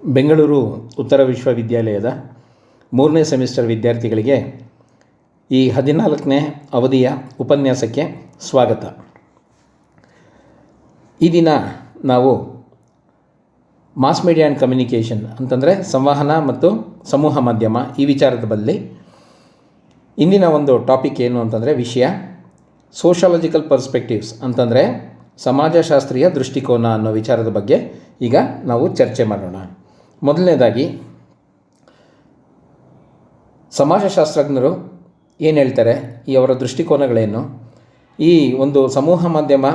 ಬೆಂಗಳೂರು ಉತ್ತರ ವಿಶ್ವವಿದ್ಯಾಲಯದ 3ನೇ ಸೆಮಿಸ್ಟರ್ ವಿದ್ಯಾರ್ಥಿಗಳಿಗೆ ಈ 14ನೇ ಅವಧಿಯ ಉಪನ್ಯಾಸಕ್ಕೆ ಸ್ವಾಗತ. ಈ ದಿನ ನಾವು ಮಾಸ್ ಮೀಡಿಯಾ ಆ್ಯಂಡ್ ಕಮ್ಯುನಿಕೇಷನ್ ಅಂತಂದರೆ ಸಂವಹನ ಮತ್ತು ಸಮೂಹ ಮಾಧ್ಯಮ ಈ ವಿಚಾರದ ಬದಲಿ ಇಂದಿನ ಒಂದು ಟಾಪಿಕ್ ಏನು ಅಂತಂದರೆ ವಿಷಯ ಸೋಷಾಲಜಿಕಲ್ ಪರ್ಸ್ಪೆಕ್ಟಿವ್ಸ್ ಅಂತಂದರೆ ಸಮಾಜಶಾಸ್ತ್ರೀಯ ದೃಷ್ಟಿಕೋನ ಅನ್ನೋ ವಿಚಾರದ ಬಗ್ಗೆ ಈಗ ನಾವು ಚರ್ಚೆ ಮಾಡೋಣ. ಮೊದಲನೇದಾಗಿ ಸಮಾಜಶಾಸ್ತ್ರಜ್ಞರು ಏನು ಹೇಳ್ತಾರೆ, ಈ ಅವರ ದೃಷ್ಟಿಕೋನಗಳೇನು, ಈ ಒಂದು ಸಮೂಹ ಮಾಧ್ಯಮ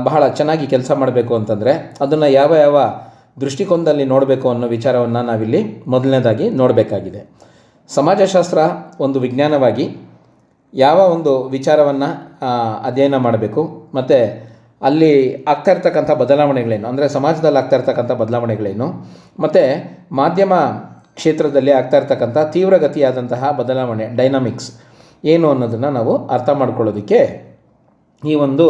ಬಹಳ ಚೆನ್ನಾಗಿ ಕೆಲಸ ಮಾಡಬೇಕು ಅಂತಂದರೆ ಅದನ್ನು ಯಾವ ಯಾವ ದೃಷ್ಟಿಕೋನದಲ್ಲಿ ನೋಡಬೇಕು ಅನ್ನೋ ವಿಚಾರವನ್ನು ನಾವಿಲ್ಲಿ ಮೊದಲನೇದಾಗಿ ನೋಡಬೇಕಾಗಿದೆ. ಸಮಾಜಶಾಸ್ತ್ರ ಒಂದು ವಿಜ್ಞಾನವಾಗಿ ಯಾವ ಒಂದು ವಿಚಾರವನ್ನು ಅಧ್ಯಯನ ಮಾಡಬೇಕು ಮತ್ತು ಅಲ್ಲಿ ಆಗ್ತಾ ಇರ್ತಕ್ಕಂಥ ಬದಲಾವಣೆಗಳೇನು, ಅಂದರೆ ಸಮಾಜದಲ್ಲಿ ಆಗ್ತಾ ಇರ್ತಕ್ಕಂಥ ಬದಲಾವಣೆಗಳೇನು ಮತ್ತು ಮಾಧ್ಯಮ ಕ್ಷೇತ್ರದಲ್ಲಿ ಆಗ್ತಾ ಇರ್ತಕ್ಕಂಥ ತೀವ್ರಗತಿಯಾದಂತಹ ಬದಲಾವಣೆ ಡೈನಾಮಿಕ್ಸ್ ಏನು ಅನ್ನೋದನ್ನು ನಾವು ಅರ್ಥ ಮಾಡ್ಕೊಳ್ಳೋದಕ್ಕೆ ಈ ಒಂದು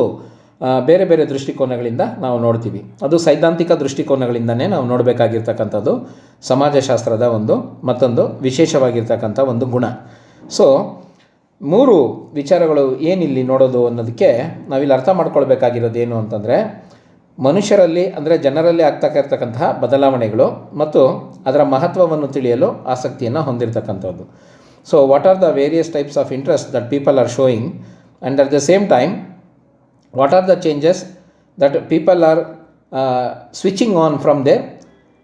ಬೇರೆ ಬೇರೆ ದೃಷ್ಟಿಕೋನಗಳಿಂದ ನಾವು ನೋಡ್ತೀವಿ. ಅದು ಸೈದ್ಧಾಂತಿಕ ದೃಷ್ಟಿಕೋನಗಳಿಂದನೇ ನಾವು ನೋಡಬೇಕಾಗಿರ್ತಕ್ಕಂಥದ್ದು ಸಮಾಜಶಾಸ್ತ್ರದ ಮತ್ತೊಂದು ವಿಶೇಷವಾಗಿರ್ತಕ್ಕಂಥ ಒಂದು ಗುಣ. ಸೊ 3 ವಿಚಾರಗಳು ಏನಿಲ್ಲಿ ನೋಡೋದು ಅನ್ನೋದಕ್ಕೆ ನಾವಿಲ್ಲಿ ಅರ್ಥ ಮಾಡ್ಕೊಳ್ಬೇಕಾಗಿರೋದು ಏನು ಅಂತಂದರೆ ಮನುಷ್ಯರಲ್ಲಿ ಅಂದರೆ ಜನರಲ್ಲಿ ಆಗ್ತಾ ಇರ್ತಕ್ಕಂತಹ ಬದಲಾವಣೆಗಳು ಮತ್ತು ಅದರ ಮಹತ್ವವನ್ನು ತಿಳಿಯಲು ಆಸಕ್ತಿಯನ್ನು ಹೊಂದಿರತಕ್ಕಂಥದ್ದು. So what are the various types of interest that people are showing and at the same time what are the changes that people are switching on from their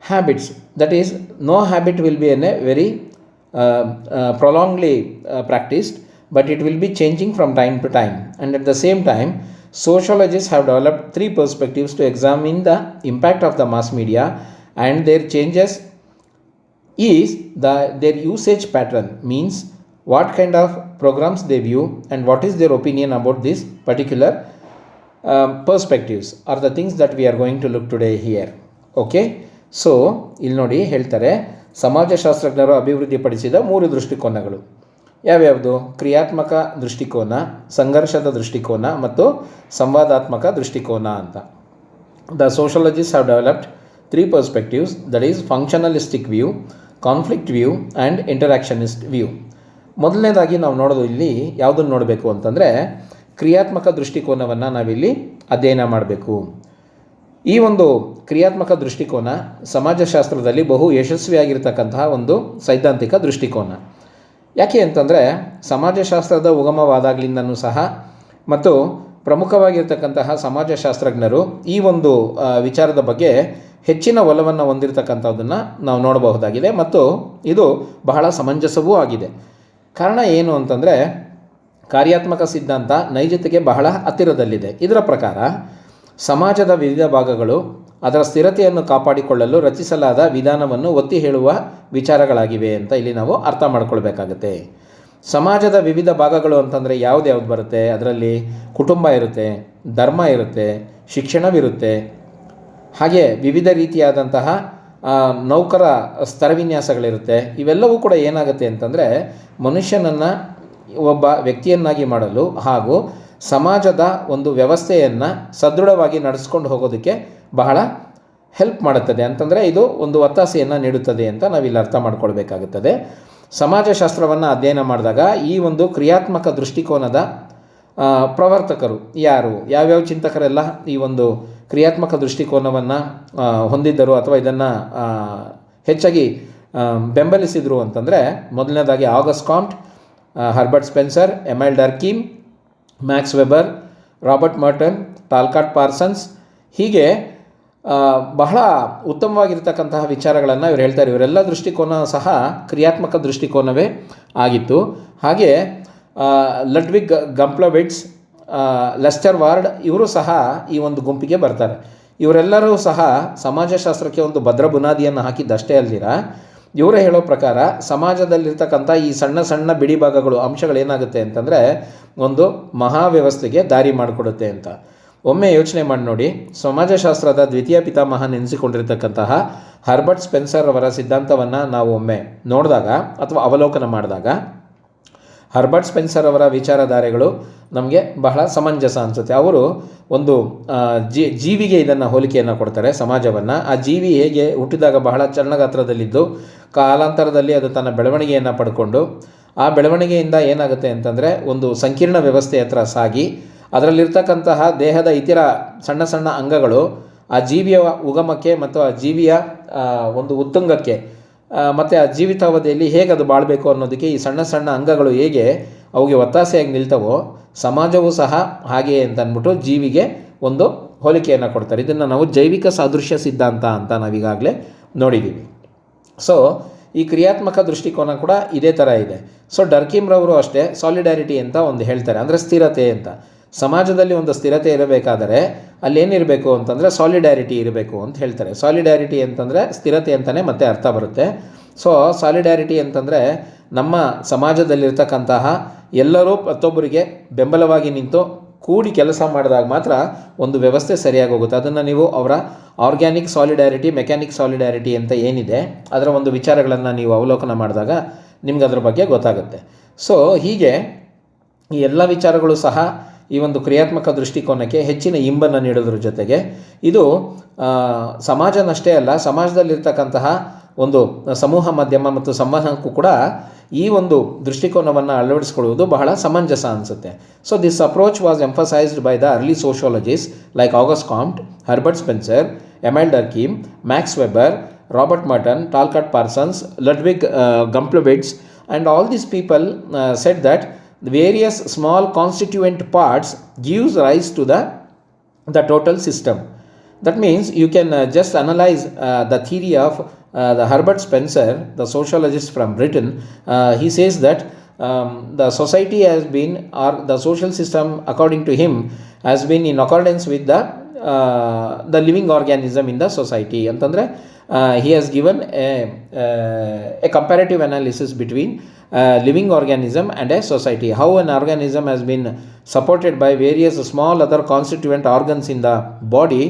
habits. That is, no habit will be in a very prolongedly practiced, but it will be changing from time to time. And at the same time, sociologists have developed 3 perspectives to examine the impact of the mass media and their changes is their usage pattern, means what kind of programs they view and what is their opinion about this particular perspectives are the things that we are going to look today here. Okay, so ಇಲ್ಲಿ ನೋಡಿ ಹೇಳ್ತಾರೆ, ಸಮಾಜಶಾಸ್ತ್ರಜ್ಞರು ಅಭಿವೃದ್ಧಿಪಡಿಸಿದ 3 ದೃಷ್ಟಿಕೋನಗಳು ಯಾವ್ಯಾವುದು? ಕ್ರಿಯಾತ್ಮಕ ದೃಷ್ಟಿಕೋನ, ಸಂಘರ್ಷದ ದೃಷ್ಟಿಕೋನ ಮತ್ತು ಸಂವಾದಾತ್ಮಕ ದೃಷ್ಟಿಕೋನ ಅಂತ. The sociologists have developed 3 perspectives, that is functionalistic view, conflict view and interactionist view. ಮೊದಲನೇದಾಗಿ ನಾವು ನೋಡೋದು ಇಲ್ಲಿ ಯಾವುದನ್ನು ನೋಡಬೇಕು ಅಂತಂದರೆ ಕ್ರಿಯಾತ್ಮಕ ದೃಷ್ಟಿಕೋನವನ್ನು ನಾವಿಲ್ಲಿ ಅಧ್ಯಯನ ಮಾಡಬೇಕು. ಈ ಒಂದು ಕ್ರಿಯಾತ್ಮಕ ದೃಷ್ಟಿಕೋನ ಸಮಾಜಶಾಸ್ತ್ರದಲ್ಲಿ ಬಹು ಯಶಸ್ವಿಯಾಗಿರ್ತಕ್ಕಂತಹ ಒಂದು ಸೈದ್ಧಾಂತಿಕ ದೃಷ್ಟಿಕೋನ. ಯಾಕೆ ಅಂತಂದರೆ ಸಮಾಜಶಾಸ್ತ್ರದ ಉಗಮವಾದಾಗಲಿಂದನೂ ಸಹ ಮತ್ತು ಪ್ರಮುಖವಾಗಿರ್ತಕ್ಕಂತಹ ಸಮಾಜಶಾಸ್ತ್ರಜ್ಞರು ಈ ಒಂದು ವಿಚಾರದ ಬಗ್ಗೆ ಹೆಚ್ಚಿನ ಒಲವನ್ನು ಹೊಂದಿರತಕ್ಕಂಥದ್ದನ್ನು ನಾವು ನೋಡಬಹುದಾಗಿದೆ ಮತ್ತು ಇದು ಬಹಳ ಸಮಂಜಸವೂ ಆಗಿದೆ. ಕಾರಣ ಏನು ಅಂತಂದರೆ ಕಾರ್ಯಾತ್ಮಕ ಸಿದ್ಧಾಂತ ನೈಜತೆಗೆ ಬಹಳ ಹತ್ತಿರದಲ್ಲಿದೆ. ಇದರ ಪ್ರಕಾರ ಸಮಾಜದ ವಿವಿಧ ಭಾಗಗಳು ಅದರ ಸ್ಥಿರತೆಯನ್ನು ಕಾಪಾಡಿಕೊಳ್ಳಲು ರಚಿಸಲಾದ ವಿಧಾನವನ್ನು ಒತ್ತಿ ಹೇಳುವ ವಿಚಾರಗಳಾಗಿವೆ ಅಂತ ಇಲ್ಲಿ ನಾವು ಅರ್ಥ ಮಾಡ್ಕೊಳ್ಬೇಕಾಗತ್ತೆ. ಸಮಾಜದ ವಿವಿಧ ಭಾಗಗಳು ಅಂತಂದರೆ ಯಾವ್ದು ಬರುತ್ತೆ? ಅದರಲ್ಲಿ ಕುಟುಂಬ ಇರುತ್ತೆ, ಧರ್ಮ ಇರುತ್ತೆ, ಶಿಕ್ಷಣವಿರುತ್ತೆ, ಹಾಗೆ ವಿವಿಧ ರೀತಿಯಾದಂತಹ ನೌಕರ ಸ್ತರವಿನ್ಯಾಸಗಳಿರುತ್ತೆ. ಇವೆಲ್ಲವೂ ಕೂಡ ಏನಾಗುತ್ತೆ ಅಂತಂದರೆ ಮನುಷ್ಯನನ್ನು ಒಬ್ಬ ವ್ಯಕ್ತಿಯನ್ನಾಗಿ ಮಾಡಲು ಹಾಗೂ ಸಮಾಜದ ಒಂದು ವ್ಯವಸ್ಥೆಯನ್ನು ಸದೃಢವಾಗಿ ನಡೆಸ್ಕೊಂಡು ಹೋಗೋದಕ್ಕೆ ಬಹಳ ಹೆಲ್ಪ್ ಮಾಡುತ್ತದೆ. ಅಂತಂದರೆ ಇದು ಒಂದು ಒತ್ತಾಸೆಯನ್ನು ನೀಡುತ್ತದೆ ಅಂತ ನಾವಿಲ್ಲಿ ಅರ್ಥ ಮಾಡ್ಕೊಳ್ಬೇಕಾಗುತ್ತದೆ. ಸಮಾಜಶಾಸ್ತ್ರವನ್ನು ಅಧ್ಯಯನ ಮಾಡಿದಾಗ ಈ ಒಂದು ಕ್ರಿಯಾತ್ಮಕ ದೃಷ್ಟಿಕೋನದ ಪ್ರವರ್ತಕರು ಯಾರು, ಯಾವ್ಯಾವ ಚಿಂತಕರೆಲ್ಲ ಈ ಒಂದು ಕ್ರಿಯಾತ್ಮಕ ದೃಷ್ಟಿಕೋನವನ್ನು ಹೊಂದಿದ್ದರು ಅಥವಾ ಇದನ್ನು ಹೆಚ್ಚಾಗಿ ಬೆಂಬಲಿಸಿದರು ಅಂತಂದರೆ ಮೊದಲನೇದಾಗಿ August Comte, Herbert Spencer, Emile Durkheim, Max Weber, Robert Merton, Talcott Parsons, ಹೀಗೆ ಬಹಳ ಉತ್ತಮವಾಗಿರ್ತಕ್ಕಂತಹ ವಿಚಾರಗಳನ್ನು ಇವರು ಹೇಳ್ತಾರೆ. ಇವರೆಲ್ಲ ದೃಷ್ಟಿಕೋನ ಸಹ ಕ್ರಿಯಾತ್ಮಕ ದೃಷ್ಟಿಕೋನವೇ ಆಗಿತ್ತು. ಹಾಗೆ ಲಡ್ವಿಗ್ ಗಂಪ್ಲವಿಟ್ಸ್, ಲೆಸ್ಟರ್ ವಾರ್ಡ್ ಇವರು ಸಹ ಈ ಒಂದು ಗುಂಪಿಗೆ ಬರ್ತಾರೆ. ಇವರೆಲ್ಲರೂ ಸಹ ಸಮಾಜಶಾಸ್ತ್ರಕ್ಕೆ ಒಂದು ಭದ್ರ ಬುನಾದಿಯನ್ನು ಹಾಕಿದ್ದಷ್ಟೇ ಅಲ್ದಿರ ಇವರು ಹೇಳೋ ಪ್ರಕಾರ ಸಮಾಜದಲ್ಲಿರ್ತಕ್ಕಂಥ ಈ ಸಣ್ಣ ಸಣ್ಣ ಬಿಡಿ ಭಾಗಗಳು ಅಂಶಗಳೇನಾಗುತ್ತೆ ಅಂತಂದರೆ ಒಂದು ಮಹಾವ್ಯವಸ್ಥೆಗೆ ದಾರಿ ಮಾಡಿಕೊಡುತ್ತೆ ಅಂತ. ಒಮ್ಮೆ ಯೋಚನೆ ಮಾಡಿ ನೋಡಿ, ಸಮಾಜಶಾಸ್ತ್ರದ ದ್ವಿತೀಯ ಪಿತಾಮಹ ನೆನೆಸಿಕೊಂಡಿರ್ತಕ್ಕಂತಹ ಹರ್ಬರ್ಟ್ ಸ್ಪೆನ್ಸರ್ ಅವರ ಸಿದ್ಧಾಂತವನ್ನು ನಾವು ಒಮ್ಮೆ ನೋಡಿದಾಗ ಅಥವಾ ಅವಲೋಕನ ಮಾಡಿದಾಗ ಹರ್ಬರ್ಟ್ ಸ್ಪೆನ್ಸರ್ ಅವರ ವಿಚಾರಧಾರೆಗಳು ನಮಗೆ ಬಹಳ ಸಮಂಜಸ ಅನಿಸುತ್ತೆ. ಅವರು ಒಂದು ಜೀವಿಗೆ ಇದನ್ನು ಹೋಲಿಕೆಯನ್ನು ಕೊಡ್ತಾರೆ, ಸಮಾಜವನ್ನು. ಆ ಜೀವಿ ಹೇಗೆ ಹುಟ್ಟಿದಾಗ ಬಹಳ ಚರ್ಣಗಾತ್ರದಲ್ಲಿದ್ದು ಕಾಲಾಂತರದಲ್ಲಿ ಅದು ತನ್ನ ಬೆಳವಣಿಗೆಯನ್ನು ಪಡ್ಕೊಂಡು ಆ ಬೆಳವಣಿಗೆಯಿಂದ ಏನಾಗುತ್ತೆ ಅಂತಂದರೆ ಒಂದು ಸಂಕೀರ್ಣ ವ್ಯವಸ್ಥೆ ಹತ್ರ ಸಾಗಿ ಅದರಲ್ಲಿರ್ತಕ್ಕಂತಹ ದೇಹದ ಇತರ ಸಣ್ಣ ಸಣ್ಣ ಅಂಗಗಳು ಆ ಜೀವಿಯ ಉಗಮಕ್ಕೆ ಮತ್ತು ಆ ಜೀವಿಯ ಒಂದು ಉತ್ತುಂಗಕ್ಕೆ ಮತ್ತು ಆ ಜೀವಿತಾವಧಿಯಲ್ಲಿ ಹೇಗೆ ಅದು ಬಾಳಬೇಕು ಅನ್ನೋದಕ್ಕೆ ಈ ಸಣ್ಣ ಸಣ್ಣ ಅಂಗಗಳು ಹೇಗೆ ಅವುಗೆ ಒತ್ತಾಸೆಯಾಗಿ ನಿಲ್ತವೋ, ಸಮಾಜವೂ ಸಹ ಹಾಗೆಯೇ ಅಂತ ಅಂದ್ಬಿಟ್ಟು ಜೀವಿಗೆ ಒಂದು ಹೋಲಿಕೆಯನ್ನು ಕೊಡ್ತಾರೆ. ಇದನ್ನು ನಾವು ಜೈವಿಕ ಸಾದೃಶ್ಯ ಸಿದ್ಧಾಂತ ಅಂತ ನಾವೀಗಾಗಲೇ ನೋಡಿದ್ದೀವಿ. ಸೊ ಈ ಕ್ರಿಯಾತ್ಮಕ ದೃಷ್ಟಿಕೋನ ಕೂಡ ಇದೇ ಥರ ಇದೆ. ಸೊ ಡರ್ಕಿಮ್ರವರು ಅಷ್ಟೇ ಸಾಲಿಡ್ಯಾರಿಟಿ ಅಂತ ಒಂದು ಹೇಳ್ತಾರೆ, ಅಂದರೆ ಸ್ಥಿರತೆ ಅಂತ. ಸಮಾಜದಲ್ಲಿ ಒಂದು ಸ್ಥಿರತೆ ಇರಬೇಕಾದರೆ ಅಲ್ಲೇನಿರಬೇಕು ಅಂತಂದರೆ ಸಾಲಿಡ್ಯಾರಿಟಿ ಇರಬೇಕು ಅಂತ ಹೇಳ್ತಾರೆ. ಸಾಲಿಡ್ಯಾರಿಟಿ ಅಂತಂದರೆ ಸ್ಥಿರತೆ ಅಂತಲೇ ಮತ್ತೆ ಅರ್ಥ ಬರುತ್ತೆ. ಸೊ ಸಾಲಿಡ್ಯಾರಿಟಿ ಅಂತಂದರೆ ನಮ್ಮ ಸಮಾಜದಲ್ಲಿರ್ತಕ್ಕಂತಹ ಎಲ್ಲರೂ ಮತ್ತೊಬ್ಬರಿಗೆ ಬೆಂಬಲವಾಗಿ ನಿಂತು ಕೂಡಿ ಕೆಲಸ ಮಾಡಿದಾಗ ಮಾತ್ರ ಒಂದು ವ್ಯವಸ್ಥೆ ಸರಿಯಾಗಿ ಹೋಗುತ್ತೆ. ಅದನ್ನು ನೀವು ಅವರ ಆರ್ಗ್ಯಾನಿಕ್ ಸಾಲಿಡ್ಯಾರಿಟಿ, ಮೆಕ್ಯಾನಿಕ್ ಸಾಲಿಡ್ಯಾರಿಟಿ ಅಂತ ಏನಿದೆ ಅದರ ಒಂದು ವಿಚಾರಗಳನ್ನು ನೀವು ಅವಲೋಕನ ಮಾಡಿದಾಗ ನಿಮ್ಗೆ ಅದರ ಬಗ್ಗೆ ಗೊತ್ತಾಗುತ್ತೆ. ಸೊ ಹೀಗೆ ಈ ಎಲ್ಲ ವಿಚಾರಗಳು ಸಹ ಈ ಒಂದು ಕ್ರಿಯಾತ್ಮಕ ದೃಷ್ಟಿಕೋನಕ್ಕೆ ಹೆಚ್ಚಿನ ಇಂಬನ್ನು ನೀಡೋದ್ರ ಜೊತೆಗೆ ಇದು ಸಮಾಜನಷ್ಟೇ ಅಲ್ಲ, ಸಮಾಜದಲ್ಲಿರ್ತಕ್ಕಂತಹ ಒಂದು ಸಮೂಹ ಮಾಧ್ಯಮ ಮತ್ತು ಸಂವಹನಕ್ಕೂ ಕೂಡ ಈ ಒಂದು ದೃಷ್ಟಿಕೋನವನ್ನು ಅಳವಡಿಸಿಕೊಳ್ಳುವುದು ಬಹಳ ಸಮಂಜಸ ಅನಿಸುತ್ತೆ. So this approach was emphasised by the early sociologist like August Comte, Herbert Spencer, Emile Durkheim, Max Weber, Robert Merton, Talcott Parsons, Ludwig Gumplowicz, and all these people said that the various small constituent parts gives rise to the total system. That means you can just analyze the theory of the Herbert Spencer, the sociologist from Britain. He says that the society has been, or the social system according to him, has been in accordance with the living organism in the society. ಅಂತಂದರೆ he has given a comparative analysis between living organism and a society. How an organism has been supported by various small other constituent organs in the body,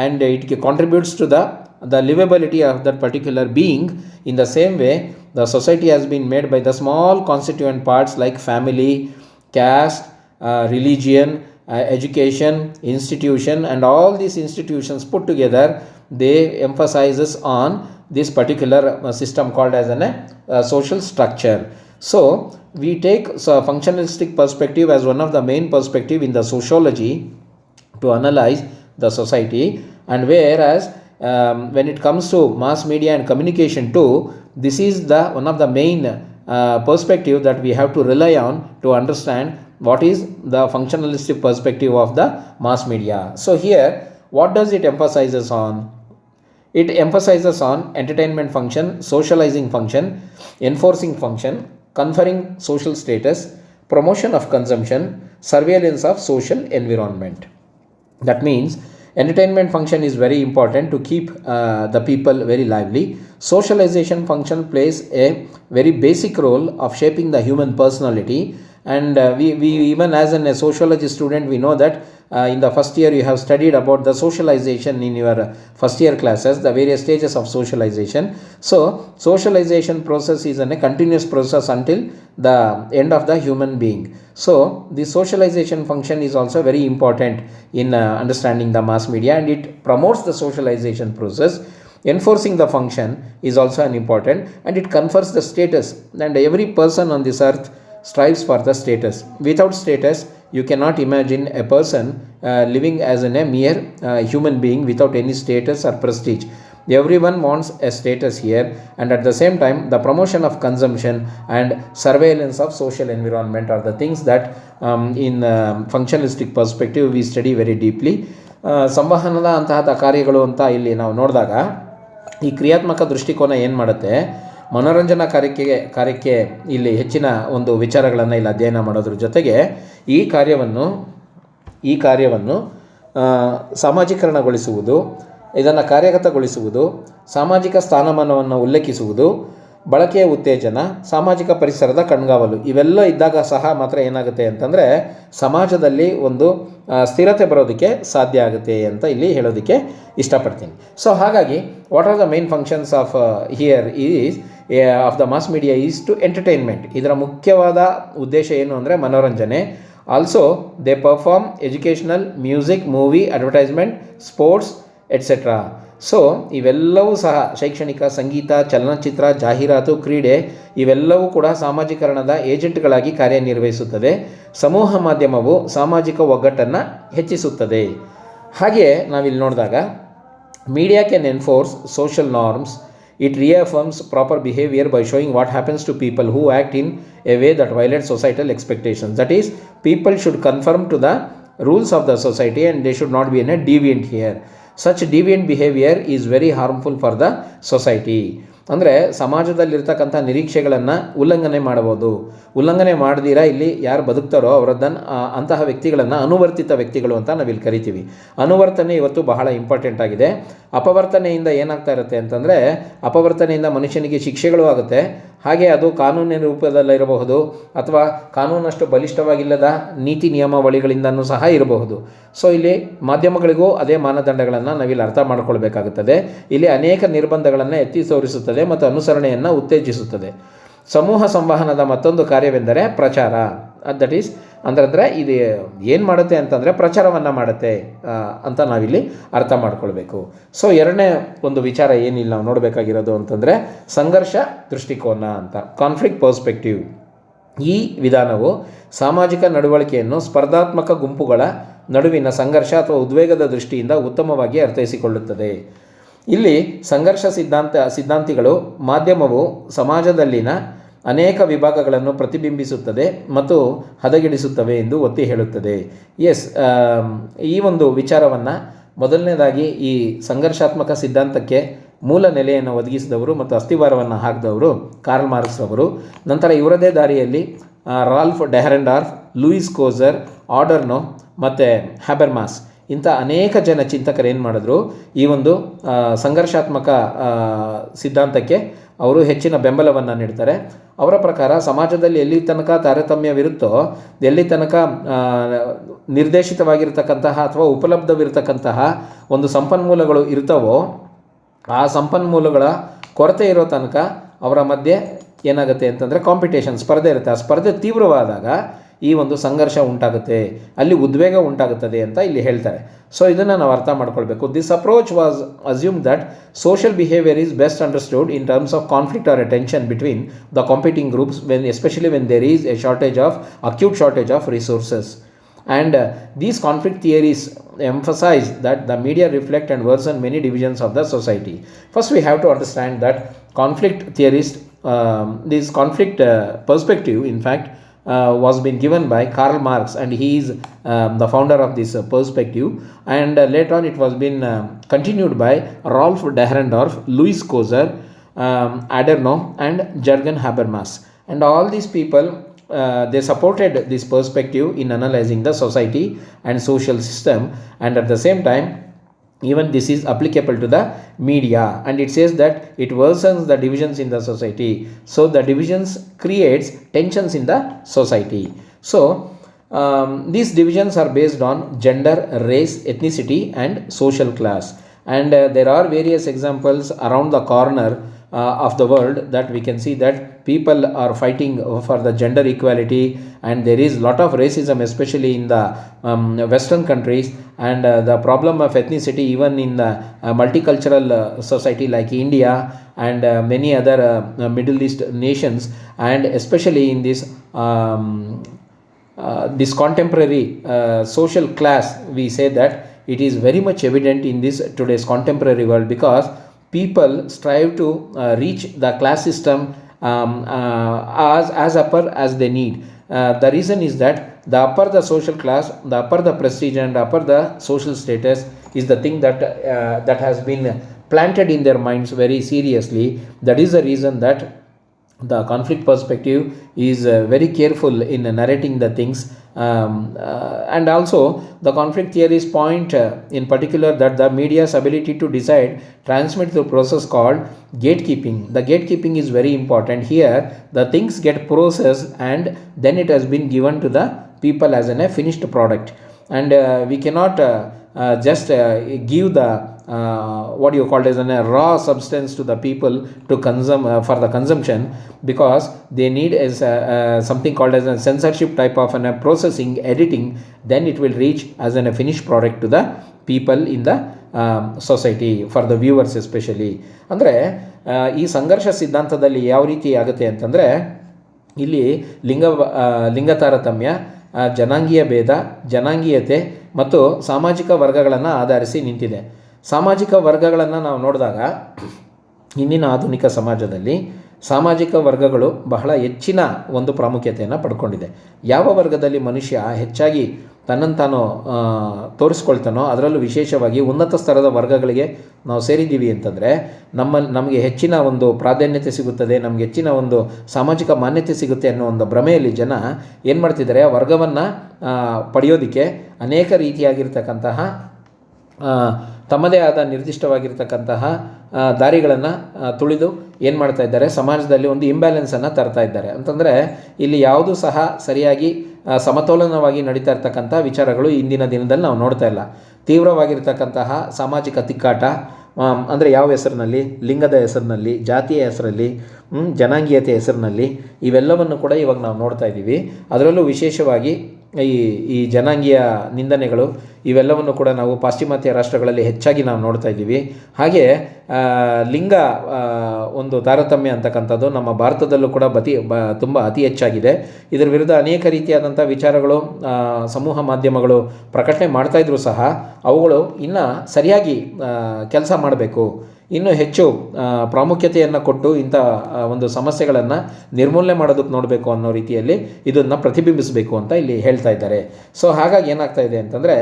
and it contributes to the livability of that particular being. In the same way, the society has been made by the small constituent parts like family, caste, religion, education, institution, and all these institutions put together, they emphasizes on this particular system called as a social structure. So we take functionalistic perspective as one of the main perspective in the sociology to analyze the society, and whereas when it comes to mass media and communication too, this is the one of the main perspective that we have to rely on to understand what is the functionalistic perspective of the mass media. So here, what does it emphasizes on? It emphasizes on entertainment function, socializing function, enforcing function, conferring social status, promotion of consumption, surveillance of social environment. That means entertainment function is very important to keep the people very lively. Socialization function plays a very basic role of shaping the human personality, and we even as a sociology student, we know that in the first year you have studied about the socialization in your first year classes, the various stages of socialization. So socialization process is a continuous process until the end of the human being. So the socialization function is also very important in understanding the mass media, and it promotes the socialization process. Enforcing the function is also an important, and it confers the status, and every person on this earth strives for the status. Without status, you cannot imagine a person living as a mere human being without any status or prestige. Everyone wants a status here, and at the same time the promotion of consumption and surveillance of social environment are the things that in functionalistic perspective we study very deeply. ಸಂವಹನದ ಅಂತಹ ಕಾರ್ಯಗಳು ಅಂತ ಇಲ್ಲಿ ನಾವು ನೋಡಿದಾಗ ಈ ಕ್ರಿಯಾತ್ಮಕ ದೃಷ್ಟಿಕೋನ ಏನು ಮಾಡುತ್ತೆ, ಮನೋರಂಜನಾ ಕಾರ್ಯಕ್ಕೆ ಇಲ್ಲಿ ಹೆಚ್ಚಿನ ಒಂದು ವಿಚಾರಗಳನ್ನು ಇಲ್ಲಿ ಅಧ್ಯಯನ ಮಾಡೋದ್ರ ಜೊತೆಗೆ ಈ ಕಾರ್ಯವನ್ನು ಸಾಮಾಜೀಕರಣಗೊಳಿಸುವುದು, ಇದನ್ನು ಕಾರ್ಯಗತಗೊಳಿಸುವುದು, ಸಾಮಾಜಿಕ ಸ್ಥಾನಮಾನವನ್ನು ಉಲ್ಲೇಖಿಸುವುದು, ಬಳಕೆಯ ಉತ್ತೇಜನ, ಸಾಮಾಜಿಕ ಪರಿಸರದ ಕಣ್ಗಾವಲು, ಇವೆಲ್ಲ ಇದ್ದಾಗ ಸಹ ಮಾತ್ರ ಏನಾಗುತ್ತೆ ಅಂತಂದರೆ ಸಮಾಜದಲ್ಲಿ ಒಂದು ಸ್ಥಿರತೆ ಬರೋದಕ್ಕೆ ಸಾಧ್ಯ ಆಗುತ್ತೆ ಅಂತ ಇಲ್ಲಿ ಹೇಳೋದಕ್ಕೆ ಇಷ್ಟಪಡ್ತೀನಿ. ಸೊ ಹಾಗಾಗಿ what are the main functions of here is of the mass media is to entertainment. ಇದರ ಮುಖ್ಯವಾದ ಉದ್ದೇಶ ಏನು ಅಂದರೆ ಮನೋರಂಜನೆ. Also they perform educational, music, movie, advertisement, sports etcetera. So ಇವೆಲ್ಲವೂ ಸಹ ಶೈಕ್ಷಣಿಕ, ಸಂಗೀತ, ಚಲನಚಿತ್ರ, ಜಾಹೀರಾತು, ಕ್ರೀಡೆ ಇವೆಲ್ಲವೂ ಕೂಡ ಸಾಮಾಜೀಕರಣದ ಏಜೆಂಟ್ಗಳಾಗಿ ಕಾರ್ಯನಿರ್ವಹಿಸುತ್ತದೆ. ಸಮೂಹ ಮಾಧ್ಯಮವು ಸಾಮಾಜಿಕ ಒಗ್ಗಟ್ಟನ್ನು ಹೆಚ್ಚಿಸುತ್ತದೆ. ಹಾಗೆ ನಾವಿಲ್ಲಿ ನೋಡಿದಾಗ media can enforce social norms. It reaffirms proper behavior by showing what happens to people who act in a way that violates societal expectations. That is, people should conform to the rules of the society and they should not be in a deviant here. Such deviant behavior is very harmful for the society. ಅಂದರೆ ಸಮಾಜದಲ್ಲಿರ್ತಕ್ಕಂಥ ನಿರೀಕ್ಷೆಗಳನ್ನು ಉಲ್ಲಂಘನೆ ಮಾಡಬಹುದು. ಉಲ್ಲಂಘನೆ ಮಾಡದಿರ ಇಲ್ಲಿ ಯಾರು ಬದುಕ್ತಾರೋ ಅವರದ್ದನ್ನು ಅಂತಹ ವ್ಯಕ್ತಿಗಳನ್ನು ಅನುವರ್ತಿತ ವ್ಯಕ್ತಿಗಳು ಅಂತ ನಾವಿಲ್ಲಿ ಕರಿತೀವಿ. ಅನುವರ್ತನೆ ಇವತ್ತು ಬಹಳ ಇಂಪಾರ್ಟೆಂಟ್ ಆಗಿದೆ. ಅಪವರ್ತನೆಯಿಂದ ಏನಾಗ್ತಾ ಇರುತ್ತೆ ಅಂತಂದರೆ, ಅಪವರ್ತನೆಯಿಂದ ಮನುಷ್ಯನಿಗೆ ಶಿಕ್ಷೆಗಳು ಆಗುತ್ತೆ. ಹಾಗೆ ಅದು ಕಾನೂನಿನ ರೂಪದಲ್ಲಿರಬಹುದು ಅಥವಾ ಕಾನೂನಷ್ಟು ಬಲಿಷ್ಠವಾಗಿಲ್ಲದ ನೀತಿ ನಿಯಮಾವಳಿಗಳಿಂದನೂ ಸಹ ಇರಬಹುದು. ಸೊ ಇಲ್ಲಿ ಮಾಧ್ಯಮಗಳಿಗೂ ಅದೇ ಮಾನದಂಡಗಳನ್ನು ನಾವಿಲ್ಲಿ ಅರ್ಥ ಮಾಡಿಕೊಳ್ಬೇಕಾಗುತ್ತದೆ. ಇಲ್ಲಿ ಅನೇಕ ನಿರ್ಬಂಧಗಳನ್ನು ಎತ್ತಿ ತೋರಿಸುತ್ತದೆ ಮತ್ತು ಅನುಸರಣೆಯನ್ನು ಉತ್ತೇಜಿಸುತ್ತದೆ. ಸಮೂಹ ಸಂವಹನದ ಮತ್ತೊಂದು ಕಾರ್ಯವೆಂದರೆ ಪ್ರಚಾರ. ದಟ್ ಈಸ್ ಅಂದರೆ ಇದು ಏನು ಮಾಡುತ್ತೆ ಅಂತಂದರೆ ಪ್ರಚಾರವನ್ನು ಮಾಡುತ್ತೆ ಅಂತ ನಾವಿಲ್ಲಿ ಅರ್ಥ ಮಾಡ್ಕೊಳ್ಬೇಕು. ಸೊ ಎರಡನೇ ಒಂದು ವಿಚಾರ ಏನಿಲ್ಲ ನಾವು ನೋಡಬೇಕಾಗಿರೋದು ಅಂತಂದರೆ ಸಂಘರ್ಷ ದೃಷ್ಟಿಕೋನ ಅಂತ, ಕಾನ್ಫ್ಲಿಕ್ಟ್ ಪರ್ಸ್ಪೆಕ್ಟಿವ್. ಈ ವಿಧಾನವು ಸಾಮಾಜಿಕ ನಡವಳಿಕೆಯನ್ನು ಸ್ಪರ್ಧಾತ್ಮಕ ಗುಂಪುಗಳ ನಡುವಿನ ಸಂಘರ್ಷ ಅಥವಾ ಉದ್ವೇಗದ ದೃಷ್ಟಿಯಿಂದ ಉತ್ತಮವಾಗಿ ಅರ್ಥೈಸಿಕೊಳ್ಳುತ್ತದೆ. ಇಲ್ಲಿ ಸಂಘರ್ಷ ಸಿದ್ಧಾಂತಿಗಳು ಮಾಧ್ಯಮವು ಸಮಾಜದಲ್ಲಿನ ಅನೇಕ ವಿಭಾಗಗಳನ್ನು ಪ್ರತಿಬಿಂಬಿಸುತ್ತದೆ ಮತ್ತು ಹದಗೆಡಿಸುತ್ತವೆ ಎಂದು ಒತ್ತಿ ಹೇಳುತ್ತದೆ. ಈ ಒಂದು ವಿಚಾರವನ್ನು ಮೊದಲನೇದಾಗಿ ಈ ಸಂಘರ್ಷಾತ್ಮಕ ಸಿದ್ಧಾಂತಕ್ಕೆ ಮೂಲ ನೆಲೆಯನ್ನು ಒದಗಿಸಿದವರು ಮತ್ತು ಅಸ್ಥಿವಾರವನ್ನು ಹಾಕಿದವರು ಕಾರ್ಲ್ ಮಾರ್ಕ್ಸ್ ಅವರು. ನಂತರ ಇವರದೇ ದಾರಿಯಲ್ಲಿ ರಾಲ್ಫ್ ಡೆಹರೆಂಡಾರ್ಫ್, ಲೂಯಿಸ್ ಕೋಜರ್, ಆಡರ್ನೋ ಮತ್ತು ಹ್ಯಾಬರ್ಮಾಸ್ ಇಂಥ ಅನೇಕ ಜನ ಚಿಂತಕರು ಏನು ಮಾಡಿದ್ರು, ಈ ಒಂದು ಸಂಘರ್ಷಾತ್ಮಕ ಸಿದ್ಧಾಂತಕ್ಕೆ ಅವರು ಹೆಚ್ಚಿನ ಬೆಂಬಲವನ್ನು ನೀಡ್ತಾರೆ. ಅವರ ಪ್ರಕಾರ ಸಮಾಜದಲ್ಲಿ ಎಲ್ಲಿ ತನಕ ತಾರತಮ್ಯವಿರುತ್ತೋ, ಎಲ್ಲಿ ತನಕ ನಿರ್ದೇಶಿತವಾಗಿರ್ತಕ್ಕಂತಹ ಅಥವಾ ಉಪಲಬ್ಧವಿರತಕ್ಕಂತಹ ಒಂದು ಸಂಪನ್ಮೂಲಗಳು ಇರ್ತವೋ, ಆ ಸಂಪನ್ಮೂಲಗಳ ಕೊರತೆ ಇರೋ ತನಕ ಅವರ ಮಧ್ಯೆ ಏನಾಗುತ್ತೆ ಅಂತಂದರೆ ಕಾಂಪಿಟೇಷನ್, ಸ್ಪರ್ಧೆ ಇರುತ್ತೆ. ಆ ಸ್ಪರ್ಧೆ ತೀವ್ರವಾದಾಗ ಈ ಒಂದು ಸಂಘರ್ಷ ಉಂಟಾಗುತ್ತೆ, ಅಲ್ಲಿ ಉದ್ವೇಗ ಉಂಟಾಗುತ್ತದೆ ಅಂತ ಇಲ್ಲಿ ಹೇಳ್ತಾರೆ. ಸೊ ಇದನ್ನು ನಾವು ಅರ್ಥ ಮಾಡ್ಕೊಳ್ಬೇಕು. This approach was assume that social behaviour is best understood in terms of conflict or a tension between the competing groups especially when there is a acute shortage of resources. And these conflict theories emphasize that the media reflect and worsen many divisions of the society. First we have to understand that conflict theorists, this conflict perspective in fact was been given by Karl Marx, and he is the founder of this perspective, and later on it was been continued by Rolf Dahrendorf, Louis Kozer, Adorno and Jürgen Habermas. And all these people they supported this perspective in analyzing the society and social system, and at the same time even this is applicable to the media, and it says that it worsens the divisions in the society. So the divisions creates tensions in the society. So these divisions are based on gender, race, ethnicity and social class, and there are various examples around the corner of the world that we can see that people are fighting for the gender equality, and there is lot of racism especially in the western countries, and the problem of ethnicity even in the multicultural society like India and many other Middle East nations, and especially in this contemporary social class, we say that it is very much evident in this today's contemporary world, because people strive to reach the class system as upper as they need. The reason is that the upper the social class, the upper the prestige and upper the social status is the thing that has been planted in their minds very seriously. That is the reason that the conflict perspective is very careful in narrating the things, and also the conflict theories point in particular that the media's ability to decide transmit through process called gatekeeping. The gatekeeping is very important. Here the things get processed and then it has been given to the people as a finished product, and we cannot just give the what you call as a raw substance to the people to consume for the consumption, because they need as something called as a censorship type of processing, editing, then it will reach as a finished product to the people in the society, for the viewers especially. ಅಂದರೆ ಈ ಸಂಘರ್ಷ ಸಿದ್ಧಾಂತದಲ್ಲಿ ಯಾವ ರೀತಿ ಆಗುತ್ತೆ ಅಂತಂದರೆ, ಇಲ್ಲಿ ಲಿಂಗ ತಾರತಮ್ಯ, ಜನಾಂಗೀಯ ಭೇದ, ಜನಾಂಗೀಯತೆ ಮತ್ತು ಸಾಮಾಜಿಕ ವರ್ಗಗಳನ್ನು ಆಧರಿಸಿ ನಿಂತಿದೆ. ಸಾಮಾಜಿಕ ವರ್ಗಗಳನ್ನು ನಾವು ನೋಡಿದಾಗ ಇಂದಿನ ಆಧುನಿಕ ಸಮಾಜದಲ್ಲಿ ಸಾಮಾಜಿಕ ವರ್ಗಗಳು ಬಹಳ ಹೆಚ್ಚಿನ ಒಂದು ಪ್ರಾಮುಖ್ಯತೆಯನ್ನು ಪಡ್ಕೊಂಡಿದೆ. ಯಾವ ವರ್ಗದಲ್ಲಿ ಮನುಷ್ಯ ಹೆಚ್ಚಾಗಿ ತನ್ನನ್ನು ತಾನು ತೋರಿಸ್ಕೊಳ್ತಾನೋ, ಅದರಲ್ಲೂ ವಿಶೇಷವಾಗಿ ಉನ್ನತ ಸ್ತರದ ವರ್ಗಗಳಿಗೆ ನಾವು ಸೇರಿದ್ದೀವಿ ಅಂತಂದರೆ ನಮಗೆ ಹೆಚ್ಚಿನ ಒಂದು ಪ್ರಾಧಾನ್ಯತೆ ಸಿಗುತ್ತದೆ, ನಮಗೆ ಹೆಚ್ಚಿನ ಒಂದು ಸಾಮಾಜಿಕ ಮಾನ್ಯತೆ ಸಿಗುತ್ತೆ ಅನ್ನೋ ಒಂದು ಭ್ರಮೆಯಲ್ಲಿ ಜನ ಏನು ಮಾಡ್ತಿದ್ದಾರೆ, ಆ ವರ್ಗವನ್ನು ಪಡೆಯೋದಕ್ಕೆ ಅನೇಕ ರೀತಿಯಾಗಿರ್ತಕ್ಕಂತಹ ತಮ್ಮದೇ ಆದ ನಿರ್ದಿಷ್ಟವಾಗಿರ್ತಕ್ಕಂತಹ ದಾರಿಗಳನ್ನು ತುಳಿದು ಏನು ಮಾಡ್ತಾ ಇದ್ದಾರೆ, ಸಮಾಜದಲ್ಲಿ ಒಂದು ಇಂಬ್ಯಾಲೆನ್ಸನ್ನು ತರ್ತಾ ಇದ್ದಾರೆ. ಅಂತಂದರೆ ಇಲ್ಲಿ ಯಾವುದೂ ಸಹ ಸರಿಯಾಗಿ ಸಮತೋಲನವಾಗಿ ನಡೀತಾ ಇರ್ತಕ್ಕಂಥ ವಿಚಾರಗಳು ಇಂದಿನ ದಿನದಲ್ಲಿ ನಾವು ನೋಡ್ತಾ ಇಲ್ಲ. ತೀವ್ರವಾಗಿರ್ತಕ್ಕಂತಹ ಸಾಮಾಜಿಕ ತಿಕ್ಕಾಟ, ಅಂದರೆ ಯಾವ ಹೆಸರಿನಲ್ಲಿ, ಲಿಂಗದ ಹೆಸರಿನಲ್ಲಿ, ಜಾತಿಯ ಹೆಸರಲ್ಲಿ, ಜನಾಂಗೀಯತೆ ಹೆಸರಿನಲ್ಲಿ, ಇವೆಲ್ಲವನ್ನು ಕೂಡ ಇವಾಗ ನಾವು ನೋಡ್ತಾ ಇದ್ದೀವಿ. ಅದರಲ್ಲೂ ವಿಶೇಷವಾಗಿ ಈ ಜನಾಂಗೀಯ ನಿಂದನೆಗಳು ಇವೆಲ್ಲವನ್ನು ಕೂಡ ನಾವು ಪಾಶ್ಚಿಮಾತ್ಯ ರಾಷ್ಟ್ರಗಳಲ್ಲಿ ಹೆಚ್ಚಾಗಿ ನಾವು ನೋಡ್ತಾ ಇದ್ದೀವಿ. ಹಾಗೆ ಲಿಂಗ ಒಂದು ತಾರತಮ್ಯ ಅಂತಕ್ಕಂಥದ್ದು ನಮ್ಮ ಭಾರತದಲ್ಲೂ ಕೂಡ ತುಂಬ ಅತಿ ಹೆಚ್ಚಾಗಿದೆ. ಇದರ ವಿರುದ್ಧ ಅನೇಕ ರೀತಿಯಾದಂಥ ವಿಚಾರಗಳು ಸಮೂಹ ಮಾಧ್ಯಮಗಳು ಪ್ರಕಟಣೆ ಮಾಡ್ತಾಯಿದ್ರು ಸಹ ಅವುಗಳು ಇನ್ನೂ ಸರಿಯಾಗಿ ಕೆಲಸ ಮಾಡಬೇಕು, ಇನ್ನೂ ಹೆಚ್ಚು ಪ್ರಾಮುಖ್ಯತೆಯನ್ನು ಕೊಟ್ಟು ಇಂಥ ಒಂದು ಸಮಸ್ಯೆಗಳನ್ನು ನಿರ್ಮೂಲನೆ ಮಾಡೋದಕ್ಕೆ ನೋಡಬೇಕು ಅನ್ನೋ ರೀತಿಯಲ್ಲಿ ಇದನ್ನು ಪ್ರತಿಬಿಂಬಿಸಬೇಕು ಅಂತ ಇಲ್ಲಿ ಹೇಳ್ತಾ ಇದ್ದಾರೆ. ಸೊ ಹಾಗಾಗಿ ಏನಾಗ್ತಾ ಇದೆ ಅಂತಂದರೆ,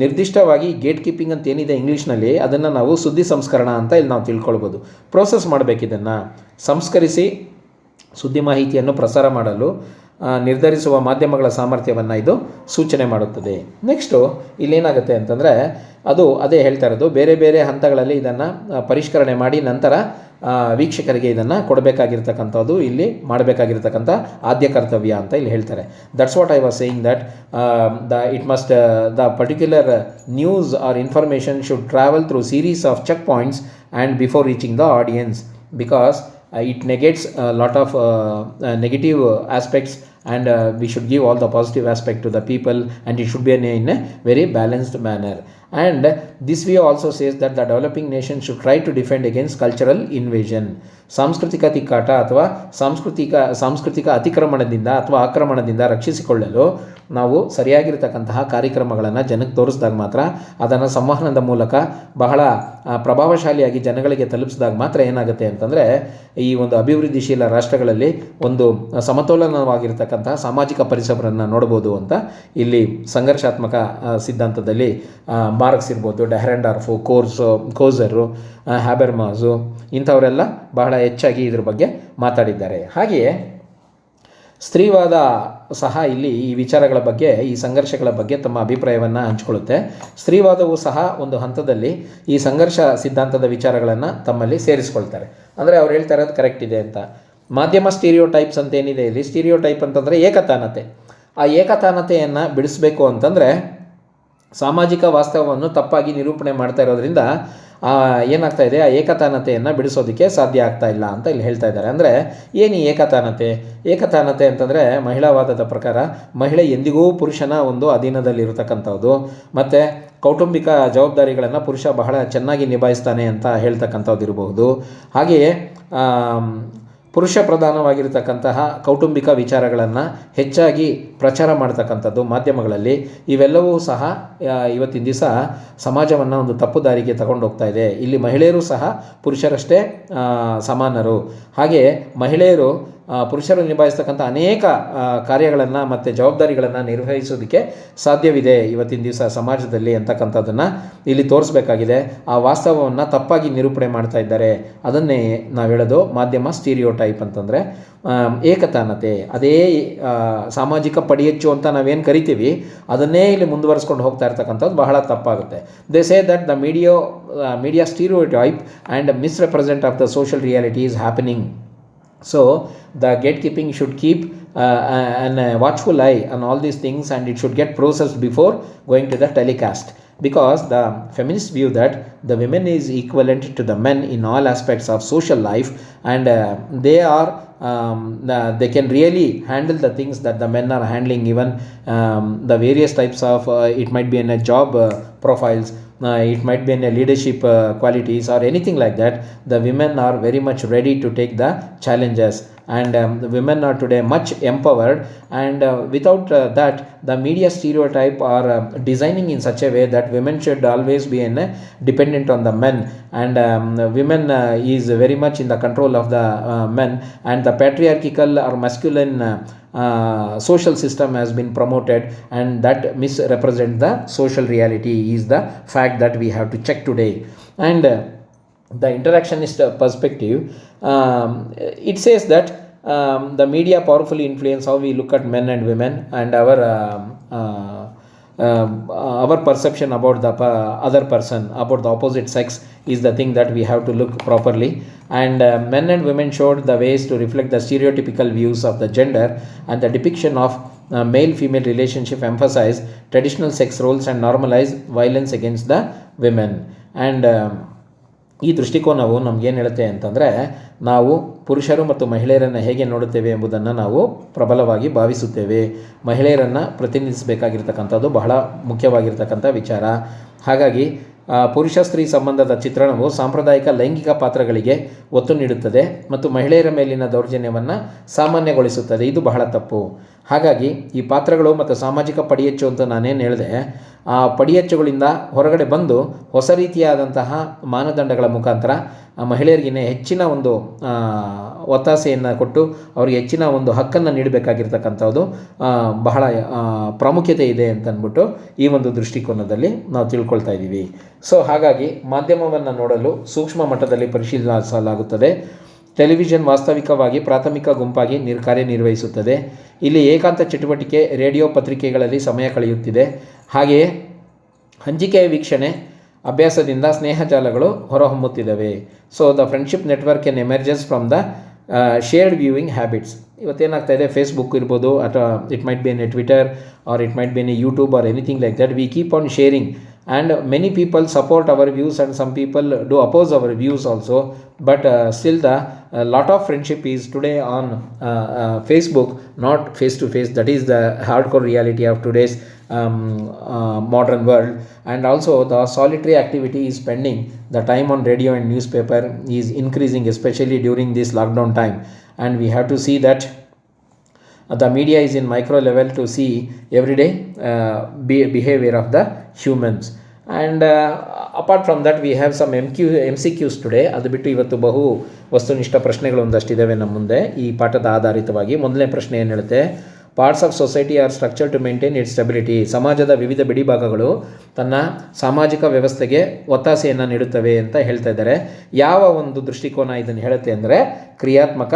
ನಿರ್ದಿಷ್ಟವಾಗಿ ಗೇಟ್ ಕೀಪಿಂಗ್ ಅಂತ ಏನಿದೆ ಇಂಗ್ಲೀಷ್ನಲ್ಲಿ, ಅದನ್ನು ನಾವು ಸುದ್ದಿ ಸಂಸ್ಕರಣ ಅಂತ ಇಲ್ಲಿ ನಾವು ತಿಳ್ಕೊಳ್ಬೋದು. ಪ್ರೋಸೆಸ್ ಮಾಡಬೇಕು, ಇದನ್ನು ಸಂಸ್ಕರಿಸಿ ಸುದ್ದಿ ಮಾಹಿತಿಯನ್ನು ಪ್ರಸಾರ ಮಾಡಲು ನಿರ್ಧರಿಸುವ ಮಾಧ್ಯಮಗಳ ಸಾಮರ್ಥ್ಯವನ್ನು ಇದು ಸೂಚನೆ ಮಾಡುತ್ತದೆ. ನೆಕ್ಸ್ಟು ಇಲ್ಲೇನಾಗುತ್ತೆ ಅಂತಂದರೆ, ಅದೇ ಹೇಳ್ತಾ ಇರೋದು, ಬೇರೆ ಬೇರೆ ಹಂತಗಳಲ್ಲಿ ಇದನ್ನು ಪರಿಷ್ಕರಣೆ ಮಾಡಿ ನಂತರ ವೀಕ್ಷಕರಿಗೆ ಇದನ್ನು ಕೊಡಬೇಕಾಗಿರ್ತಕ್ಕಂಥದ್ದು ಇಲ್ಲಿ ಮಾಡಬೇಕಾಗಿರ್ತಕ್ಕಂಥ ಆದ್ಯ ಕರ್ತವ್ಯ ಅಂತ ಇಲ್ಲಿ ಹೇಳ್ತಾರೆ. That's what I was saying that the particular news or information should travel through series of check points and before reaching the audience, because it negates a lot of negative aspects, and we should give all the positive aspect to the people, and it should be in a very balanced manner. And this view also says that the developing nation should try to defend against cultural invasion. ಸಾಂಸ್ಕೃತಿಕ ತಿಕ್ಕಾಟ ಅಥವಾ ಸಾಂಸ್ಕೃತಿಕ ಅತಿಕ್ರಮಣದಿಂದ ಅಥವಾ ಆಕ್ರಮಣದಿಂದ ರಕ್ಷಿಸಿಕೊಳ್ಳಲು ನಾವು ಸರಿಯಾಗಿರ್ತಕ್ಕಂತಹ ಕಾರ್ಯಕ್ರಮಗಳನ್ನು ಜನಕ್ಕೆ ತೋರಿಸಿದಾಗ ಮಾತ್ರ, ಅದನ್ನು ಸಂವಹನದ ಮೂಲಕ ಬಹಳ ಪ್ರಭಾವಶಾಲಿಯಾಗಿ ಜನಗಳಿಗೆ ತಲುಪಿಸಿದಾಗ ಮಾತ್ರ ಏನಾಗುತ್ತೆ ಅಂತಂದರೆ, ಈ ಒಂದು ಅಭಿವೃದ್ಧಿಶೀಲ ರಾಷ್ಟ್ರಗಳಲ್ಲಿ ಒಂದು ಸಮತೋಲನವಾಗಿರ್ತಕ್ಕಂತಹ ಸಾಮಾಜಿಕ ಪರಿಸರವನ್ನು ನೋಡ್ಬೋದು ಅಂತ ಇಲ್ಲಿ ಸಂಘರ್ಷಾತ್ಮಕ ಸಿದ್ಧಾಂತದಲ್ಲಿ ಮಾರ್ಕ್ಸ್ ಇರ್ಬೋದು, ಡೆಹ್ರೆಂಡಾರ್ಫು, ಕೋಸರು, ಹ್ಯಾಬರ್ಮಾಸು ಇಂಥವರೆಲ್ಲ ಬಹಳ ಹೆಚ್ಚಾಗಿ ಇದ್ರ ಬಗ್ಗೆ ಮಾತಾಡಿದ್ದಾರೆ. ಹಾಗೆಯೇ ಸ್ತ್ರೀವಾದ ಸಹ ಇಲ್ಲಿ ಈ ವಿಚಾರಗಳ ಬಗ್ಗೆ, ಈ ಸಂಘರ್ಷಗಳ ಬಗ್ಗೆ ತಮ್ಮ ಅಭಿಪ್ರಾಯವನ್ನು ಹಂಚಿಕೊಳ್ಳುತ್ತೆ. ಸ್ತ್ರೀವಾದವು ಸಹ ಒಂದು ಹಂತದಲ್ಲಿ ಈ ಸಂಘರ್ಷ ಸಿದ್ಧಾಂತದ ವಿಚಾರಗಳನ್ನು ತಮ್ಮಲ್ಲಿ ಸೇರಿಸ್ಕೊಳ್ತಾರೆ. ಅಂದರೆ ಅವ್ರು ಹೇಳ್ತಾ ಇರೋದು ಕರೆಕ್ಟ್ ಇದೆ ಅಂತ. ಮಾಧ್ಯಮ ಸ್ಟೀರಿಯೋಟೈಪ್ಸ್ ಅಂತ ಏನಿದೆ ಇಲ್ಲಿ, ಸ್ಟೀರಿಯೋಟೈಪ್ ಅಂತಂದರೆ ಏಕತಾನತೆ. ಆ ಏಕತಾನತೆಯನ್ನು ಬಿಡಿಸಬೇಕು ಅಂತಂದರೆ ಸಾಮಾಜಿಕ ವಾಸ್ತವವನ್ನು ತಪ್ಪಾಗಿ ನಿರೂಪಣೆ ಮಾಡ್ತಾ ಇರೋದ್ರಿಂದ ಏನಾಗ್ತಾ ಇದೆ, ಆ ಏಕತಾನತೆಯನ್ನು ಬಿಡಿಸೋದಕ್ಕೆ ಸಾಧ್ಯ ಆಗ್ತಾ ಇಲ್ಲ ಅಂತ ಇಲ್ಲಿ ಹೇಳ್ತಾ ಇದ್ದಾರೆ. ಅಂದರೆ ಏನು ಏಕತಾನತೆ ಅಂತಂದರೆ, ಮಹಿಳಾವಾದದ ಪ್ರಕಾರ ಮಹಿಳೆ ಎಂದಿಗೂ ಪುರುಷನ ಒಂದು ಅಧೀನದಲ್ಲಿರತಕ್ಕಂಥದ್ದು, ಮತ್ತು ಕೌಟುಂಬಿಕ ಜವಾಬ್ದಾರಿಗಳನ್ನು ಪುರುಷ ಬಹಳ ಚೆನ್ನಾಗಿ ನಿಭಾಯಿಸ್ತಾನೆ ಅಂತ ಹೇಳ್ತಕ್ಕಂಥದ್ದು ಇರಬಹುದು. ಹಾಗೆಯೇ ಪುರುಷ ಪ್ರಧಾನವಾಗಿರ್ತಕ್ಕಂತಹ ಕೌಟುಂಬಿಕ ವಿಚಾರಗಳನ್ನು ಹೆಚ್ಚಾಗಿ ಪ್ರಚಾರ ಮಾಡ್ತಕ್ಕಂಥದ್ದು ಮಾಧ್ಯಮಗಳಲ್ಲಿ, ಇವೆಲ್ಲವೂ ಸಹ ಇವತ್ತಿನ ದಿವಸ ಸಮಾಜವನ್ನು ಒಂದು ತಪ್ಪು ದಾರಿಗೆ ತಗೊಂಡು ಹೋಗ್ತಾ ಇದೆ. ಇಲ್ಲಿ ಮಹಿಳೆಯರು ಸಹ ಪುರುಷರಷ್ಟೇ ಸಮಾನರು. ಹಾಗೆಯೇ ಮಹಿಳೆಯರು ಪುರುಷರು ನಿಭಾಯಿಸ್ತಕ್ಕಂಥ ಅನೇಕ ಕಾರ್ಯಗಳನ್ನು ಮತ್ತು ಜವಾಬ್ದಾರಿಗಳನ್ನು ನಿರ್ವಹಿಸೋದಕ್ಕೆ ಸಾಧ್ಯವಿದೆ ಇವತ್ತಿನ ದಿವಸ ಸಮಾಜದಲ್ಲಿ ಅಂತಕ್ಕಂಥದ್ದನ್ನು ಇಲ್ಲಿ ತೋರಿಸ್ಬೇಕಾಗಿದೆ. ಆ ವಾಸ್ತವವನ್ನು ತಪ್ಪಾಗಿ ನಿರೂಪಣೆ ಮಾಡ್ತಾ ಇದ್ದಾರೆ. ಅದನ್ನೇ ನಾವು ಹೇಳೋದು ಮಾಧ್ಯಮ ಸ್ಟೀರಿಯೋಟೈಪ್ ಅಂತಂದರೆ ಏಕತಾನತೆ. ಅದೇ ಸಾಮಾಜಿಕ ಪಡಿಯಚ್ಚು ಅಂತ ನಾವೇನು ಕರಿತೀವಿ, ಅದನ್ನೇ ಇಲ್ಲಿ ಮುಂದುವರಿಸ್ಕೊಂಡು ಹೋಗ್ತಾ ಇರ್ತಕ್ಕಂಥದ್ದು ಬಹಳ ತಪ್ಪಾಗುತ್ತೆ. They say that the media stereotype and misrepresent of the social reality is happening. So the gatekeeping should keep an watchful eye on all these things, and it should get processed before going to the telecast. because the feminists view that the women is equivalent to the men in all aspects of social life, and they can really handle the things that the men are handling, even the various types of it might be in a job profiles, it might be in a leadership qualities or anything like that. The women are very much ready to take the challenges, and the women are today much empowered, and without that the media stereotype are designing in such a way that women should always be dependent on the men, and women is very much in the control of the men, and the patriarchal or masculine social system has been promoted, and that misrepresent the social reality is the fact that we have to check today. And the interactionist perspective, it says that the media powerfully influence how we look at men and women, and our perception about the other person, about the opposite sex, is the thing that we have to look properly. And men and women showed the ways to reflect the stereotypical views of the gender, and the depiction of male-female relationship emphasize traditional sex roles and normalize violence against the women. And ಈ ದೃಷ್ಟಿಕೋನವು ನಮಗೇನು ಹೇಳುತ್ತೆ ಅಂತಂದರೆ, ನಾವು ಪುರುಷರು ಮತ್ತು ಮಹಿಳೆಯರನ್ನು ಹೇಗೆ ನೋಡುತ್ತೇವೆ ಎಂಬುದನ್ನು ನಾವು ಪ್ರಬಲವಾಗಿ ಭಾವಿಸುತ್ತೇವೆ. ಮಹಿಳೆಯರನ್ನು ಪ್ರತಿನಿಧಿಸಬೇಕಾಗಿರ್ತಕ್ಕಂಥದ್ದು ಬಹಳ ಮುಖ್ಯವಾಗಿರ್ತಕ್ಕಂಥ ವಿಚಾರ. ಹಾಗಾಗಿ ಪುರುಷ ಸ್ತ್ರೀ ಸಂಬಂಧದ ಚಿತ್ರಣವು ಸಾಂಪ್ರದಾಯಿಕ ಲೈಂಗಿಕ ಪಾತ್ರಗಳಿಗೆ ಒತ್ತು ನೀಡುತ್ತದೆ ಮತ್ತು ಮಹಿಳೆಯರ ಮೇಲಿನ ದೌರ್ಜನ್ಯವನ್ನು ಸಾಮಾನ್ಯಗೊಳಿಸುತ್ತದೆ. ಇದು ಬಹಳ ತಪ್ಪು. ಹಾಗಾಗಿ ಈ ಪಾತ್ರಗಳು ಮತ್ತು ಸಾಮಾಜಿಕ ಪಡಿಯಚ್ಚು ಅಂತ ನಾನೇನು ಹೇಳಿದೆ, ಆ ಪಡಿಯಚ್ಚುಗಳಿಂದ ಹೊರಗಡೆ ಬಂದು ಹೊಸ ರೀತಿಯಾದಂತಹ ಮಾನದಂಡಗಳ ಮುಖಾಂತರ ಮಹಿಳೆಯರಿಗಿನ್ನ ಹೆಚ್ಚಿನ ಒಂದು ಒತ್ತಾಸೆಯನ್ನು ಕೊಟ್ಟು ಅವರಿಗೆ ಹೆಚ್ಚಿನ ಒಂದು ಹಕ್ಕನ್ನು ನೀಡಬೇಕಾಗಿರ್ತಕ್ಕಂಥದ್ದು ಬಹಳ ಪ್ರಾಮುಖ್ಯತೆ ಇದೆ ಅಂತಂದ್ಬಿಟ್ಟು ಈ ಒಂದು ದೃಷ್ಟಿಕೋನದಲ್ಲಿ ನಾವು ತಿಳ್ಕೊಳ್ತಾ ಇದ್ದೀವಿ. ಸೊ ಹಾಗಾಗಿ ಮಾಧ್ಯಮವನ್ನು ನೋಡಲು ಸೂಕ್ಷ್ಮ ಮಟ್ಟದಲ್ಲಿ ಪರಿಶೀಲಿಸಲಾಗುತ್ತದೆ. ಟೆಲಿವಿಷನ್ ವಾಸ್ತವಿಕವಾಗಿ ಪ್ರಾಥಮಿಕ ಗುಂಪಾಗಿ ಕಾರ್ಯನಿರ್ವಹಿಸುತ್ತದೆ. ಇಲ್ಲಿ ಏಕಾಂತ ಚಟುವಟಿಕೆ ರೇಡಿಯೋ ಪತ್ರಿಕೆಗಳಲ್ಲಿ ಸಮಯ ಕಳೆಯುತ್ತಿದೆ. ಹಾಗೆಯೇ ಹಂಚಿಕೆಯ ವೀಕ್ಷಣೆ ಅಭ್ಯಾಸದಿಂದ ಸ್ನೇಹಜಾಲಗಳು ಹೊರಹೊಮ್ಮುತ್ತಿದ್ದಾವೆ. So the friendship network an emerges from the shared viewing habits. ಇವತ್ತೇನಾಗ್ತಾ ಇದೆ, ಫೇಸ್ಬುಕ್ ಇರ್ಬೋದು, ಅಥವಾ it might be an a Twitter or it might be an a YouTube or anything like that. We keep on sharing, and many people support our views and some people do oppose our views also, but still the lot of friendship is today on Facebook, not face to face. That is the hardcore reality of today's modern world. And also the solitary activity is spending the time on radio and newspaper is increasing, especially during this lockdown time, and we have to see that the media is in micro level to see everyday behavior of the humans. And apart from that we have some MCQs today. ಅದು ಬಿಟ್ಟು ಇವತ್ತು ಬಹು ವಸ್ತುನಿಷ್ಠ ಪ್ರಶ್ನೆಗಳು ಒಂದಷ್ಟಿದ್ದಾವೆ ನಮ್ಮ ಮುಂದೆ ಈ ಪಾಠದ ಆಧಾರಿತವಾಗಿ. ಮೊದಲನೇ ಪ್ರಶ್ನೆ ಏನು ಹೇಳುತ್ತೆ, parts of society are structure to maintain its stability. ಸಮಾಜದ ವಿವಿಧ ಬಿಡಿಭಾಗಗಳು ತನ್ನ ಸಾಮಾಜಿಕ ವ್ಯವಸ್ಥೆಗೆ ಒತ್ತಾಸೆಯನ್ನು ನೀಡುತ್ತವೆ ಅಂತ ಹೇಳ್ತಾ ಇದ್ದಾರೆ. ಯಾವ ಒಂದು ದೃಷ್ಟಿಕೋನ ಇದನ್ನು ಹೇಳುತ್ತೆ ಅಂದರೆ ಕ್ರಿಯಾತ್ಮಕ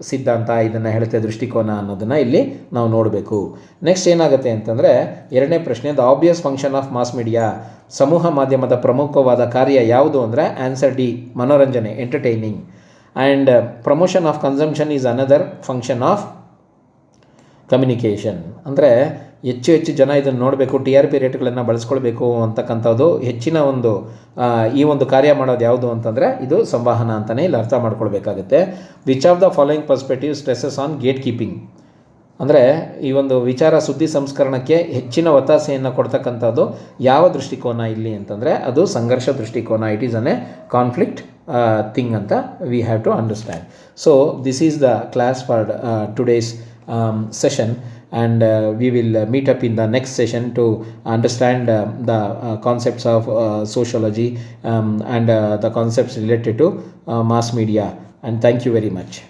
ಸಿದ್ಧಾಂತ ಇದನ್ನು ಹೇಳುತ್ತೆ, ದೃಷ್ಟಿಕೋನ ಅನ್ನೋದನ್ನು ಇಲ್ಲಿ ನಾವು ನೋಡಬೇಕು. ನೆಕ್ಸ್ಟ್ ಏನಾಗುತ್ತೆ ಅಂತಂದರೆ ಎರಡನೇ ಪ್ರಶ್ನೆ, the obvious function of mass media. ಸಮೂಹ ಮಾಧ್ಯಮದ ಪ್ರಮುಖವಾದ ಕಾರ್ಯ ಯಾವುದು ಅಂದರೆ ಆನ್ಸರ್ ಡಿ, ಮನೋರಂಜನೆ, entertaining. And promotion of consumption is another function of communication. ಅಂದರೆ ಹೆಚ್ಚು ಹೆಚ್ಚು ಜನ ಇದನ್ನು ನೋಡಬೇಕು, ಟಿ ಆರ್ ಪಿ ರೇಟ್ಗಳನ್ನು ಬಳಸ್ಕೊಳ್ಬೇಕು ಅಂತಕ್ಕಂಥದ್ದು ಹೆಚ್ಚಿನ ಒಂದು ಈ ಒಂದು ಕಾರ್ಯ ಮಾಡೋದು ಯಾವುದು ಅಂತಂದರೆ ಇದು ಸಂವಹನ ಅಂತಲೇ ಇಲ್ಲಿ ಅರ್ಥ ಮಾಡ್ಕೊಳ್ಬೇಕಾಗುತ್ತೆ. Which of the following perspective stresses on gate keeping. ಅಂದರೆ ಈ ಒಂದು ವಿಚಾರ ಸುದ್ದಿ ಸಂಸ್ಕರಣಕ್ಕೆ ಹೆಚ್ಚಿನ ಒತ್ತಾಸೆಯನ್ನು ಕೊಡ್ತಕ್ಕಂಥದ್ದು ಯಾವ ದೃಷ್ಟಿಕೋನ ಇಲ್ಲಿ ಅಂತಂದರೆ ಅದು ಸಂಘರ್ಷ ದೃಷ್ಟಿಕೋನ. It is an a conflict thing ಅಂತ we have to understand. So this is the class for today's session, and we will meet up in the next session to understand the concepts of sociology and the concepts related to mass media. And thank you very much.